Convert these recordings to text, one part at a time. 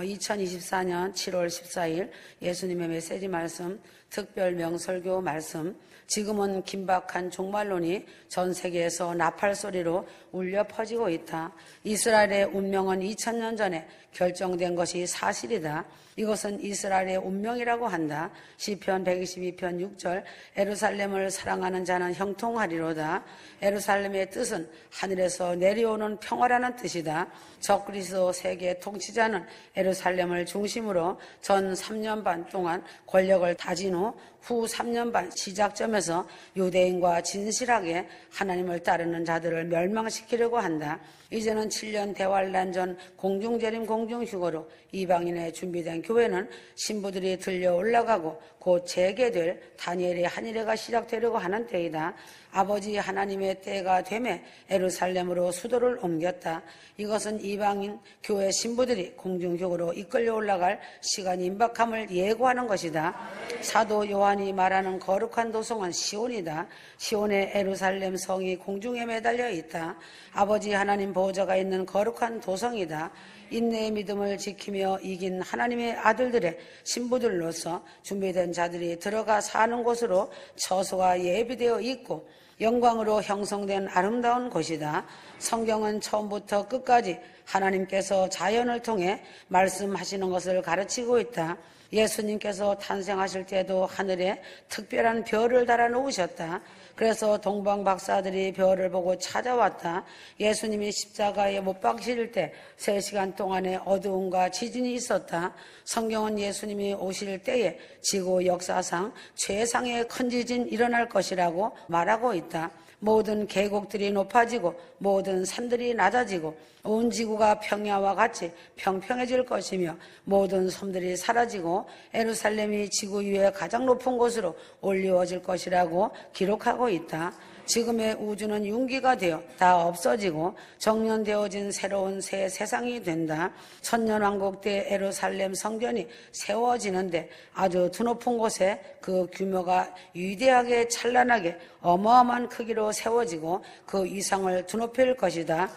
2024년 7월 14일 예수님의 메시지 말씀, 특별 명설교 말씀. 지금은 긴박한 종말론이 전 세계에서 나팔 소리로 울려 퍼지고 있다. 이스라엘의 운명은 2000년 전에 결정된 것이 사실이다. 이것은 이스라엘의 운명이라고 한다. 시편 122편 6절 예루살렘을 사랑하는 자는 형통하리로다. 예루살렘의 뜻은 하늘에서 내려오는 평화라는 뜻이다. 적그리스도 세계 통치자는 예루살렘을 중심으로 전 3년 반 동안 권력을 다진 후 3년 반 시작점에서 유대인과 진실하게 하나님을 따르는 자들을 멸망시키려고 한다. 이제는 7년 대환란 전 공중재림 공중휴거로 이방인에 준비된 교회는 신부들이 들려 올라가고 곧 재개될 다니엘의 한일회가 시작되려고 하는 때이다. 아버지 하나님의 때가 되매 예루살렘으로 수도를 옮겼다. 이것은 이방인 교회 신부들이 공중휴거로 이끌려 올라갈 시간이 임박함을 예고하는 것이다. 사도 요한이 말하는 거룩한 도성은 시온이다. 시온의 예루살렘 성이 공중에 매달려 있다. 아버지 하나님 보호자가 있는 거룩한 도성이다. 인내의 믿음을 지키며 이긴 하나님의 아들들의 신부들로서 준비된 자들이 들어가 사는 곳으로 처소가 예비되어 있고 영광으로 형성된 아름다운 곳이다. 성경은 처음부터 끝까지 하나님께서 자연을 통해 말씀하시는 것을 가르치고 있다. 예수님께서 탄생하실 때도 하늘에 특별한 별을 달아 놓으셨다. 그래서 동방 박사들이 별을 보고 찾아왔다. 예수님이 십자가에 못 박히실 때 3시간 동안의 어두움과 지진이 있었다. 성경은 예수님이 오실 때에 지구 역사상 최상의 큰 지진이 일어날 것이라고 말하고 있다. 모든 계곡들이 높아지고 모든 산들이 낮아지고 온 지구가 평야와 같이 평평해질 것이며 모든 섬들이 사라지고 예루살렘이 지구 위에 가장 높은 곳으로 올리워질 것이라고 기록하고 있다. 지금의 우주는 융기가 되어 다 없어지고 정년되어진 새로운 새 세상이 된다. 천년왕국 때 예루살렘 성전이 세워지는데 아주 드높은 곳에 그 규모가 위대하게 찬란하게 어마어마한 크기로 세워지고 그 이상을 드높일 것이다.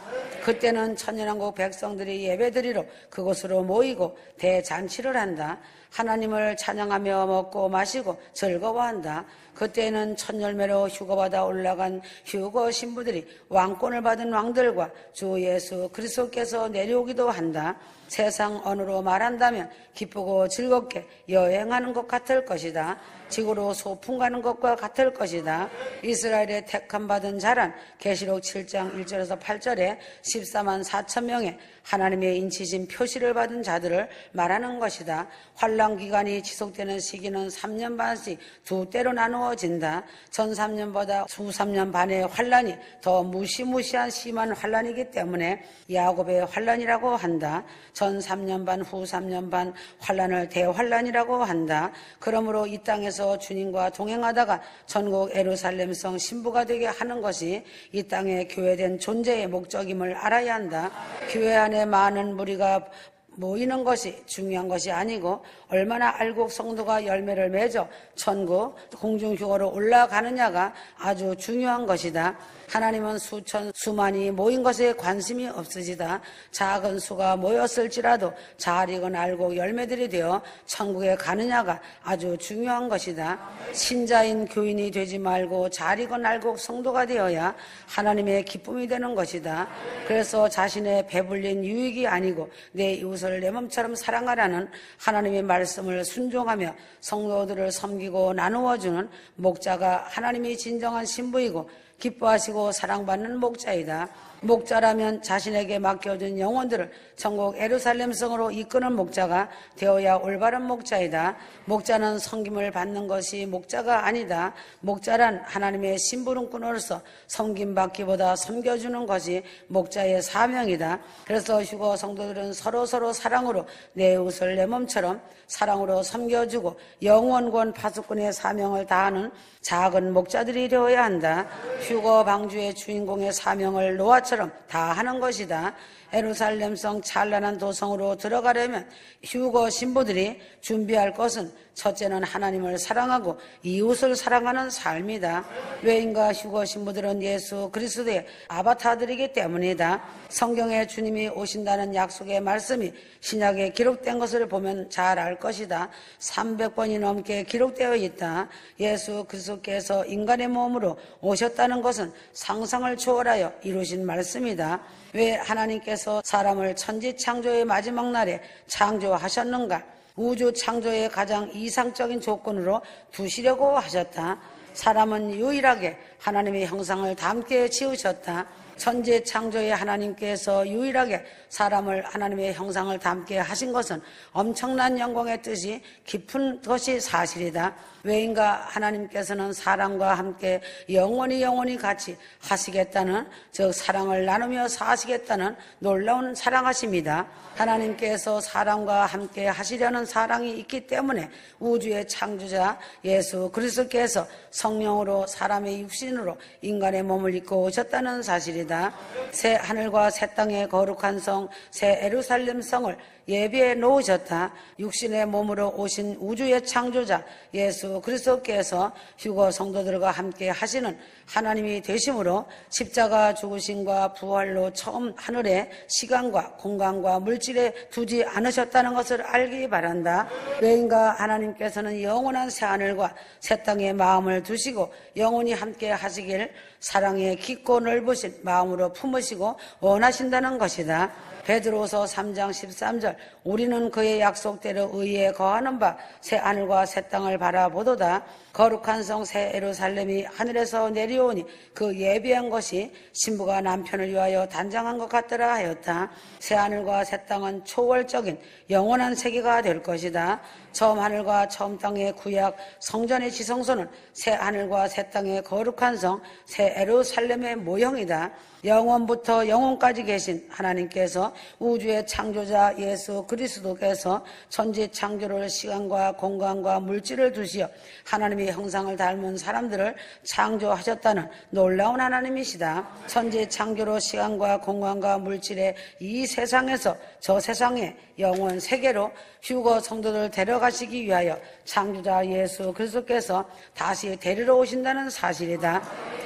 그때는 천년왕국 백성들이 예배드리러 그곳으로 모이고 대잔치를 한다. 하나님을 찬양하며 먹고 마시고 즐거워한다. 그때는 첫 열매로 휴거받아 올라간 휴거 신부들이 왕권을 받은 왕들과 주 예수 그리스도께서 내려오기도 한다. 세상 언어로 말한다면 기쁘고 즐겁게 여행하는 것 같을 것이다. 지구로 소풍 가는 것과 같을 것이다. 이스라엘의 택함 받은 자란 계시록 7장 1절에서 8절에 14만 4천 명의 하나님의 인치신 표시를 받은 자들을 말하는 것이다. 환란 기간이 지속되는 시기는 3년 반씩 두 때로 나누어진다. 전 3년보다 후 3년 반의 환란이 더 무시무시한 심한 환란이기 때문에 야곱의 환란이라고 한다. 전 3년 반, 후 3년 반 환란을 대환란이라고 한다. 그러므로 이 땅에서 주님과 동행하다가 전국 예루살렘성 신부가 되게 하는 것이 이 땅에 교회된 존재의 목적임을 알아야 한다. 교회 안에 많은 무리가 모이는 것이 중요한 것이 아니고 얼마나 알곡 성도가 열매를 맺어 천국 공중휴거로 올라가느냐가 아주 중요한 것이다. 하나님은 수천 수만이 모인 것에 관심이 없으시다. 작은 수가 모였을지라도 잘 익은 알곡 열매들이 되어 천국에 가느냐가 아주 중요한 것이다. 신자인 교인이 되지 말고 잘 익은 알곡 성도가 되어야 하나님의 기쁨이 되는 것이다. 그래서 자신의 배불린 유익이 아니고 내 이웃을 내 몸처럼 사랑하라는 하나님의 말씀을 순종하며 성도들을 섬기고 나누어주는 목자가 하나님이 진정한 신부이고 기뻐하시고 사랑받는 목자이다. 목자라면 자신에게 맡겨준 영혼들을 천국 예루살렘 성으로 이끄는 목자가 되어야 올바른 목자이다. 목자는 섬김을 받는 것이 목자가 아니다. 목자란 하나님의 심부름꾼으로서 섬김받기보다 섬겨주는 것이 목자의 사명이다. 그래서 휴거 성도들은 서로 사랑으로 내 이웃을 내 몸처럼 사랑으로 섬겨주고 영원권 파수꾼의 사명을 다하는 작은 목자들이 되어야 한다. 휴거 방주의 주인공의 사명을 놓아쳐 것처럼 다 하는 것이다. 예루살렘성 찬란한 도성으로 들어가려면 휴거 신부들이 준비할 것은 첫째는 하나님을 사랑하고 이웃을 사랑하는 삶이다. 왜인가? 휴거 신부들은 예수 그리스도의 아바타들이기 때문이다. 성경에 주님이 오신다는 약속의 말씀이 신약에 기록된 것을 보면 잘 알 것이다. 300번이 넘게 기록되어 있다. 예수 그리스도께서 인간의 몸으로 오셨다는 것은 상상을 초월하여 이루신 말씀이다. 왜 하나님께서 사람을 천지 창조의 마지막 날에 창조하셨는가? 우주 창조의 가장 이상적인 조건으로 두시려고 하셨다. 사람은 유일하게 하나님의 형상을 담게 지으셨다. 천지 창조의 하나님께서 유일하게 사람을 하나님의 형상을 담게 하신 것은 엄청난 영광의 뜻이 깊은 것이 사실이다. 왜인가? 하나님께서는 사람과 함께 영원히 같이 하시겠다는, 즉 사랑을 나누며 사시겠다는 놀라운 사랑하심이다. 하나님께서 사람과 함께 하시려는 사랑이 있기 때문에 우주의 창조자 예수 그리스도께서 성령으로 사람의 육신으로 인간의 몸을 입고 오셨다는 사실이다. 새 하늘과 새 땅의 거룩한 성, 새 예루살렘 성을 예비해 놓으셨다. 육신의 몸으로 오신 우주의 창조자 예수 그리스도께서 휴거 성도들과 함께 하시는 하나님이 되심으로 십자가 죽으심과 부활로 처음 하늘에 시간과 공간과 물질에 두지 않으셨다는 것을 알기 바란다. 왜인가? 하나님께서는 영원한 새하늘과 새 땅에 마음을 두시고 영원히 함께 하시길 사랑의 깊고 넓으신 마음으로 품으시고 원하신다는 것이다. 베드로서 3장 13절 우리는 그의 약속대로 의에 거하는 바 새 하늘과 새 땅을 바라보도다. 거룩한 성 새 예루살렘이 하늘에서 내려오니 그 예비한 것이 신부가 남편을 위하여 단장한 것 같더라 하였다. 새 하늘과 새 땅은 초월적인 영원한 세계가 될 것이다. 처음 하늘과 처음 땅의 구약 성전의 지성소는 새 하늘과 새 땅의 거룩한 성 새 예루살렘의 모형이다. 영원부터 영원까지 계신 하나님께서 우주의 창조자 예수 그리스도께서 천지 창조를 시간과 공간과 물질을 두시어 하나님의 형상을 닮은 사람들을 창조하셨다는 놀라운 하나님이시다. 천지 창조로 시간과 공간과 물질의 이 세상에서 저 세상의 영원 세계로 휴거 성도들 데려가시기 위하여 창조자 예수 그리스도께서 다시 데리러 오신다는 사실이다.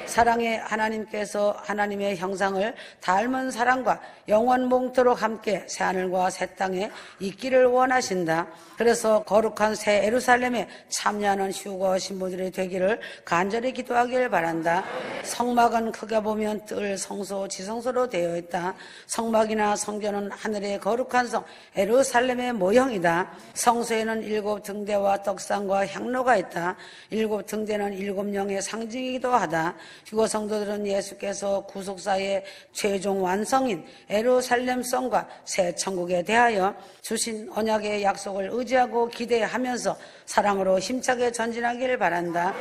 사랑의 하나님께서 하나님의 형상을 닮은 사람과 영원 몽토록 함께 새하늘과 새 땅에 있기를 원하신다. 그래서 거룩한 새 예루살렘에 참여하는 휴거 신부들이 되기를 간절히 기도하길 바란다. 성막은 크게 보면 뜰, 성소, 지성소로 되어 있다. 성막이나 성전은 하늘의 거룩한 성 예루살렘의 모형이다. 성소에는 7 등대와 떡상과 향로가 있다. 7 등대는 7영의 상징이기도 하다. 휴거 성도들은 예수께서 구속사의 최종 완성인 예루살렘 성과 새 천국에 대하여 주신 언약의 약속을 의지하고 기대하면서 사랑으로 힘차게 전진하기를 바란다.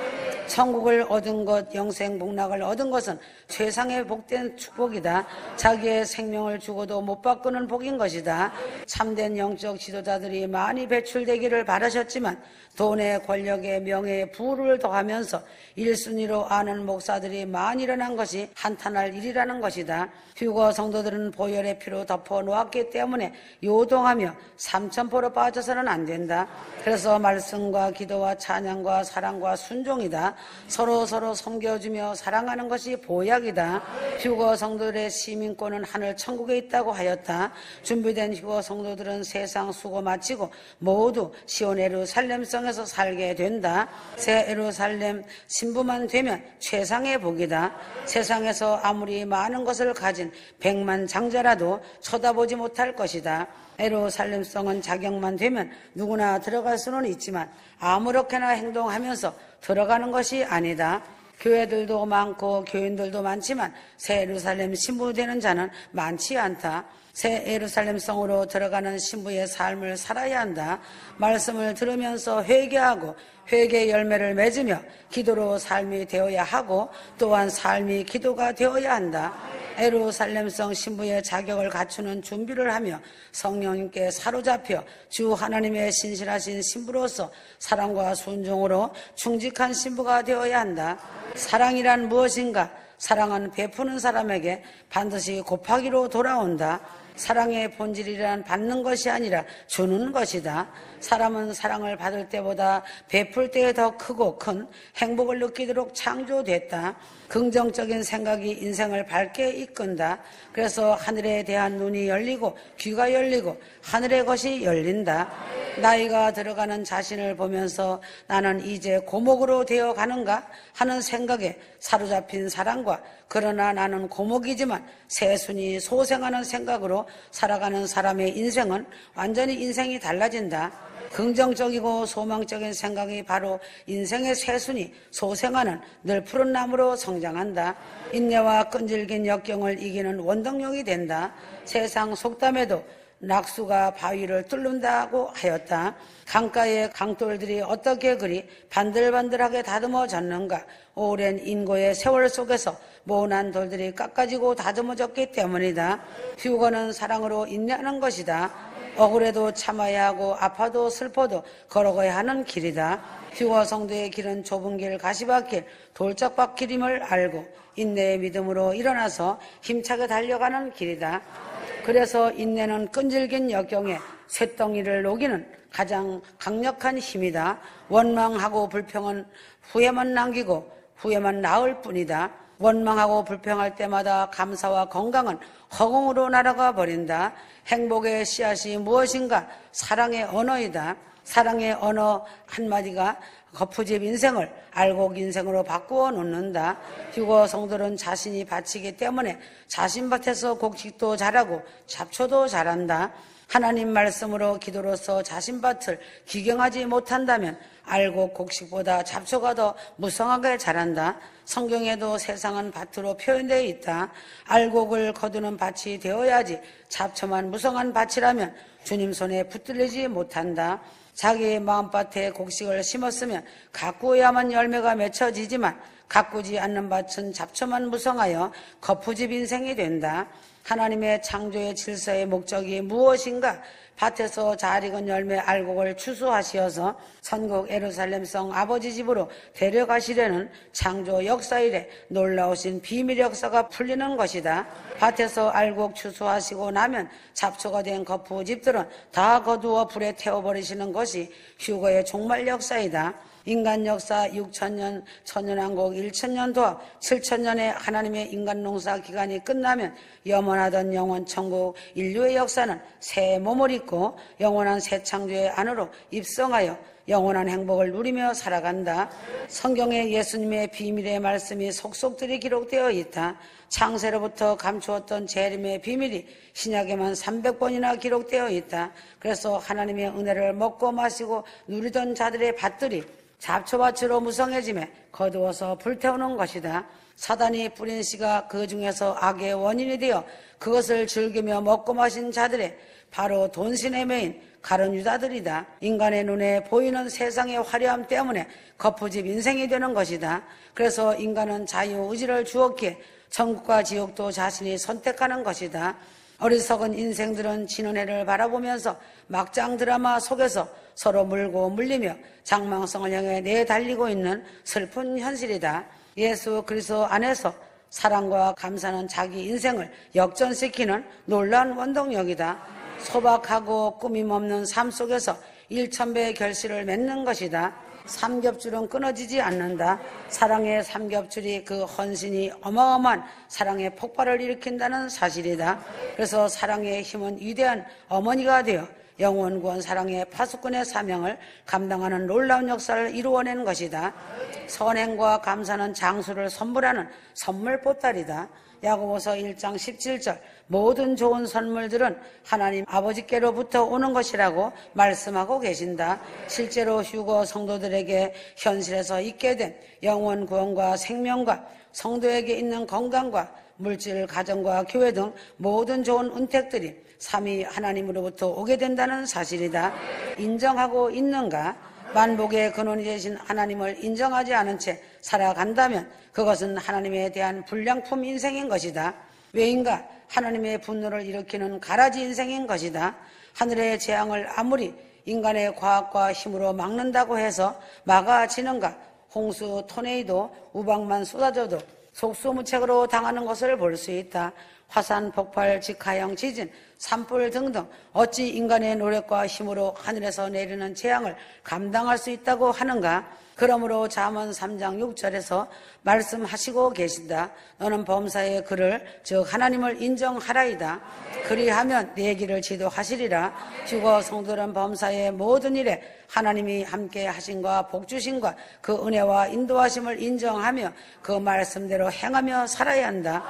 천국을 얻은 것, 영생 복락을 얻은 것은 세상의 복된 축복이다. 자기의 생명을 주고도 못 바꾸는 복인 것이다. 참된 영적 지도자들이 많이 배출되기를 바라셨지만 돈의 권력의 명예의 부를 더하면서 1순위로 아는 목사들이 많이 일어난 것이 한탄할 일이라는 것이다. 휴거 성도들은 보혈의 피로 덮어 놓았기 때문에 요동하며 삼천포로 빠져서는 안 된다. 그래서 말씀과 기도와 찬양과 사랑과 순종이다. 서로 섬겨주며 사랑하는 것이 보약이다. 휴거 성도들의 시민권은 하늘 천국에 있다고 하였다. 준비된 휴거 성도들은 세상 수고 마치고 모두 시온 예루살렘 성에서 살게 된다. 새 예루살렘 신부만 되면 최상의 복이다. 세상에서 아무리 많은 것을 가진 100만 장자라도 쳐다보지 못할 것이다. 예루살렘 성은 자격만 되면 누구나 들어갈 수는 있지만 아무렇게나 행동하면서 들어가는 것이 아니다. 교회들도 많고 교인들도 많지만 새 예루살렘 신부 되는 자는 많지 않다. 새 예루살렘 성으로 들어가는 신부의 삶을 살아야 한다. 말씀을 들으면서 회개하고 회개의 열매를 맺으며 기도로 삶이 되어야 하고 또한 삶이 기도가 되어야 한다. 예루살렘성 신부의 자격을 갖추는 준비를 하며 성령님께 사로잡혀 주 하나님의 신실하신 신부로서 사랑과 순종으로 충직한 신부가 되어야 한다. 사랑이란 무엇인가? 사랑은 베푸는 사람에게 반드시 곱하기로 돌아온다. 사랑의 본질이란 받는 것이 아니라 주는 것이다. 사람은 사랑을 받을 때보다 베풀 때에 더 크고 큰 행복을 느끼도록 창조됐다. 긍정적인 생각이 인생을 밝게 이끈다. 그래서 하늘에 대한 눈이 열리고 귀가 열리고 하늘의 것이 열린다. 나이가 들어가는 자신을 보면서 나는 이제 고목으로 되어 가는가 하는 생각에 사로잡힌 사랑과 그러나 나는 고목이지만 새순이 소생하는 생각으로 살아가는 사람의 인생은 완전히 인생이 달라진다. 긍정적이고 소망적인 생각이 바로 인생의 새순이 소생하는 늘 푸른 나무로 성장한다. 인내와 끈질긴 역경을 이기는 원동력이 된다. 세상 속담에도 낙수가 바위를 뚫는다고 하였다. 강가의 강돌들이 어떻게 그리 반들반들하게 다듬어졌는가. 오랜 인고의 세월 속에서 모난 돌들이 깎아지고 다듬어졌기 때문이다. 휴거는 사랑으로 인내하는 것이다. 억울해도 참아야 하고 아파도 슬퍼도 걸어가야 하는 길이다. 휴거 성도의 길은 좁은 길, 가시밭길, 돌짝밭길임을 알고 인내의 믿음으로 일어나서 힘차게 달려가는 길이다. 그래서 인내는 끈질긴 역경에 쇳덩이를 녹이는 가장 강력한 힘이다. 원망하고 불평은 후회만 남기고 후회만 낳을 뿐이다. 원망하고 불평할 때마다 감사와 건강은 허공으로 날아가 버린다. 행복의 씨앗이 무엇인가? 사랑의 언어이다. 사랑의 언어 한마디가 거푸집 인생을 알곡 인생으로 바꾸어 놓는다. 휴거 성도는 자신이 바치기 때문에 자신 밭에서 곡식도 자라고 잡초도 자란다. 하나님 말씀으로 기도로서 자신 밭을 기경하지 못한다면 알곡 곡식보다 잡초가 더 무성하게 자란다. 성경에도 세상은 밭으로 표현되어 있다. 알곡을 거두는 밭이 되어야지 잡초만 무성한 밭이라면 주님 손에 붙들리지 못한다. 자기의 마음밭에 곡식을 심었으면 가꾸어야만 열매가 맺혀지지만 가꾸지 않는 밭은 잡초만 무성하여 거푸집 인생이 된다. 하나님의 창조의 질서의 목적이 무엇인가? 밭에서 잘 익은 열매 알곡을 추수하시어서 천국 예루살렘성 아버지 집으로 데려가시려는 창조 역사 이래 놀라우신 비밀 역사가 풀리는 것이다. 밭에서 알곡 추수하시고 나면 잡초가 된 거푸집들은 다 거두어 불에 태워버리시는 것이 휴거의 종말 역사이다. 인간 역사 6,000년, 천년왕국 1,000년 도합 7,000년의 하나님의 인간 농사 기간이 끝나면 염원하던 영원 천국 인류의 역사는 새 몸을 입고 영원한 새 창조의 안으로 입성하여 영원한 행복을 누리며 살아간다. 성경에 예수님의 비밀의 말씀이 속속들이 기록되어 있다. 창세로부터 감추었던 재림의 비밀이 신약에만 300번이나 기록되어 있다. 그래서 하나님의 은혜를 먹고 마시고 누리던 자들의 밭들이 잡초밭으로 무성해짐에 거두어서 불태우는 것이다. 사단이 뿌린 씨가 그 중에서 악의 원인이 되어 그것을 즐기며 먹고 마신 자들의 바로 돈신의 메인 가룟 유다들이다. 인간의 눈에 보이는 세상의 화려함 때문에 거푸집 인생이 되는 것이다. 그래서 인간은 자유의지를 주었기에 천국과 지옥도 자신이 선택하는 것이다. 어리석은 인생들은 지는 해를 바라보면서 막장 드라마 속에서 서로 물고 물리며 장망성을 향해 내달리고 있는 슬픈 현실이다. 예수 그리스도 안에서 사랑과 감사는 자기 인생을 역전시키는 놀라운 원동력이다. 소박하고 꾸밈 없는 삶 속에서 1,000배의 결실을 맺는 것이다. 삼겹줄은 끊어지지 않는다. 사랑의 삼겹줄이 그 헌신이 어마어마한 사랑의 폭발을 일으킨다는 사실이다. 그래서 사랑의 힘은 위대한 어머니가 되어 영원 구원 사랑의 파수꾼의 사명을 감당하는 놀라운 역사를 이루어낸 것이다. 선행과 감사는 장수를 선물하는 선물 보따리다. 야고보서 1장 17절 모든 좋은 선물들은 하나님 아버지께로부터 오는 것이라고 말씀하고 계신다. 실제로 휴거 성도들에게 현실에서 있게 된 영원 구원과 생명과 성도에게 있는 건강과 물질, 가정과 교회 등 모든 좋은 은택들이 삼위 하나님으로부터 오게 된다는 사실이다. 인정하고 있는가? 만복의 근원이 되신 하나님을 인정하지 않은 채 살아간다면 그것은 하나님에 대한 불량품 인생인 것이다. 왜인가? 하나님의 분노를 일으키는 가라지 인생인 것이다. 하늘의 재앙을 아무리 인간의 과학과 힘으로 막는다고 해서 막아지는가? 홍수, 토네이도, 우박만 쏟아져도 속수무책으로 당하는 것을 볼 수 있다. 화산, 폭발, 직하형, 지진, 산불 등등 어찌 인간의 노력과 힘으로 하늘에서 내리는 재앙을 감당할 수 있다고 하는가? 그러므로 잠언 3장 6절에서 말씀하시고 계신다. 너는 범사의 그를 즉 하나님을 인정하라이다. 그리하면 내 길을 지도하시리라. 휴거 성도는 범사의 모든 일에 하나님이 함께 하신과 복주신과 그 은혜와 인도하심을 인정하며 그 말씀대로 행하며 살아야 한다.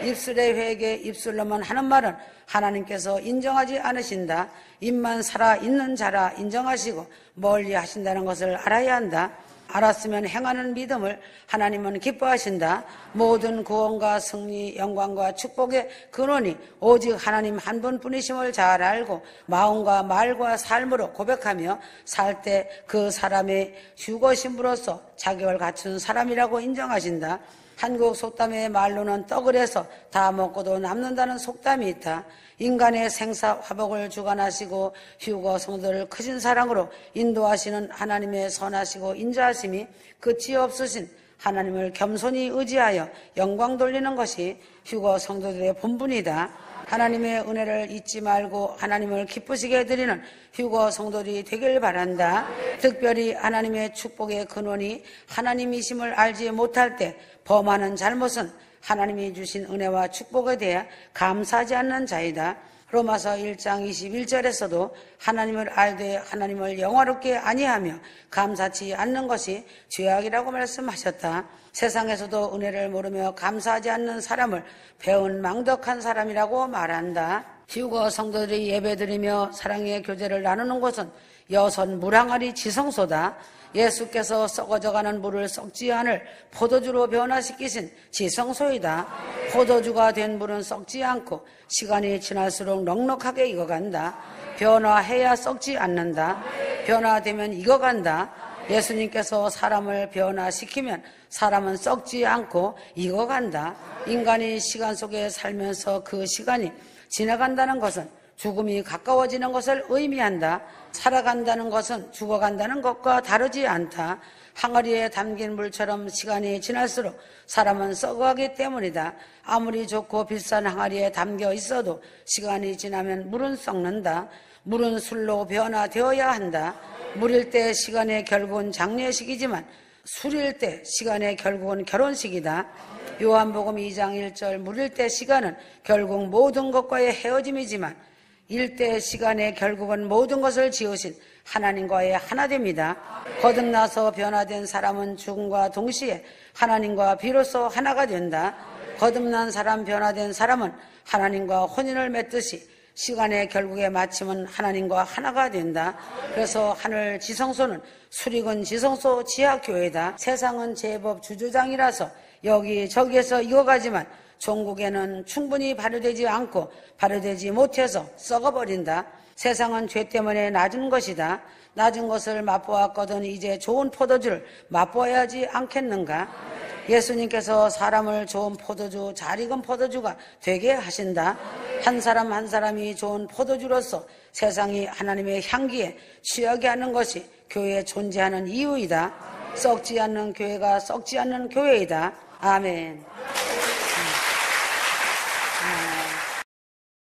입술의 회개, 입술로만 하는 말은 하나님께서 인정하지 않으신다. 입만 살아있는 자라 인정하시고 멀리 하신다는 것을 알아야 한다. 알았으면 행하는 믿음을 하나님은 기뻐하신다. 모든 구원과 승리, 영광과 축복의 근원이 오직 하나님 한 분뿐이심을 잘 알고 마음과 말과 삶으로 고백하며 살 때 그 사람의 휴거 신부로서 자격을 갖춘 사람이라고 인정하신다. 한국 속담의 말로는 떡을 해서 다 먹고도 남는다는 속담이 있다. 인간의 생사 화복을 주관하시고 휴거 성도를 크신 사랑으로 인도하시는 하나님의 선하시고 인자하심이 끝이 없으신 하나님을 겸손히 의지하여 영광 돌리는 것이 휴거 성도들의 본분이다. 하나님의 은혜를 잊지 말고 하나님을 기쁘시게 해드리는 휴거 성도들이 되길 바란다. 특별히 하나님의 축복의 근원이 하나님이심을 알지 못할 때 범하는 잘못은 하나님이 주신 은혜와 축복에 대해 감사하지 않는 자이다. 로마서 1장 21절에서도 하나님을 알되 하나님을 영화롭게 아니하며 감사치 않는 것이 죄악이라고 말씀하셨다. 세상에서도 은혜를 모르며 감사하지 않는 사람을 배은 망덕한 사람이라고 말한다. 휴거 성도들이 예배드리며 사랑의 교제를 나누는 곳은 여선 물항아리 지성소다. 예수께서 썩어져가는 물을 썩지 않을 포도주로 변화시키신 지성소이다. 포도주가 된 물은 썩지 않고 시간이 지날수록 넉넉하게 익어간다. 변화해야 썩지 않는다. 변화되면 익어간다. 예수님께서 사람을 변화시키면 사람은 썩지 않고 익어간다. 인간이 시간 속에 살면서 그 시간이 지나간다는 것은 죽음이 가까워지는 것을 의미한다. 살아간다는 것은 죽어간다는 것과 다르지 않다. 항아리에 담긴 물처럼 시간이 지날수록 사람은 썩어가기 때문이다. 아무리 좋고 비싼 항아리에 담겨 있어도 시간이 지나면 물은 썩는다. 물은 술로 변화되어야 한다. 물일 때 시간의 결국은 장례식이지만 술일 때 시간의 결국은 결혼식이다. 요한복음 2장 1절 물일 때 시간은 결국 모든 것과의 헤어짐이지만 일대 시간의 결국은 모든 것을 지으신 하나님과의 하나됨이다. 거듭나서 변화된 사람은 죽음과 동시에 하나님과 비로소 하나가 된다. 거듭난 사람, 변화된 사람은 하나님과 혼인을 맺듯이 시간의 결국에 마침은 하나님과 하나가 된다. 그래서 하늘 지성소는 수리군 지성소 지하교회다. 세상은 제법 주주장이라서 여기저기에서 익어가지만 종국에는 충분히 발효되지 않고 발효되지 못해서 썩어버린다. 세상은 죄 때문에 낮은 것이다. 낮은 것을 맛보았거든 이제 좋은 포도주를 맛보아야지 않겠는가? 예수님께서 사람을 좋은 포도주, 잘 익은 포도주가 되게 하신다. 한 사람 한 사람이 좋은 포도주로서 세상이 하나님의 향기에 취하게 하는 것이 교회에 존재하는 이유이다. 썩지 않는 교회가 썩지 않는 교회이다. 아멘.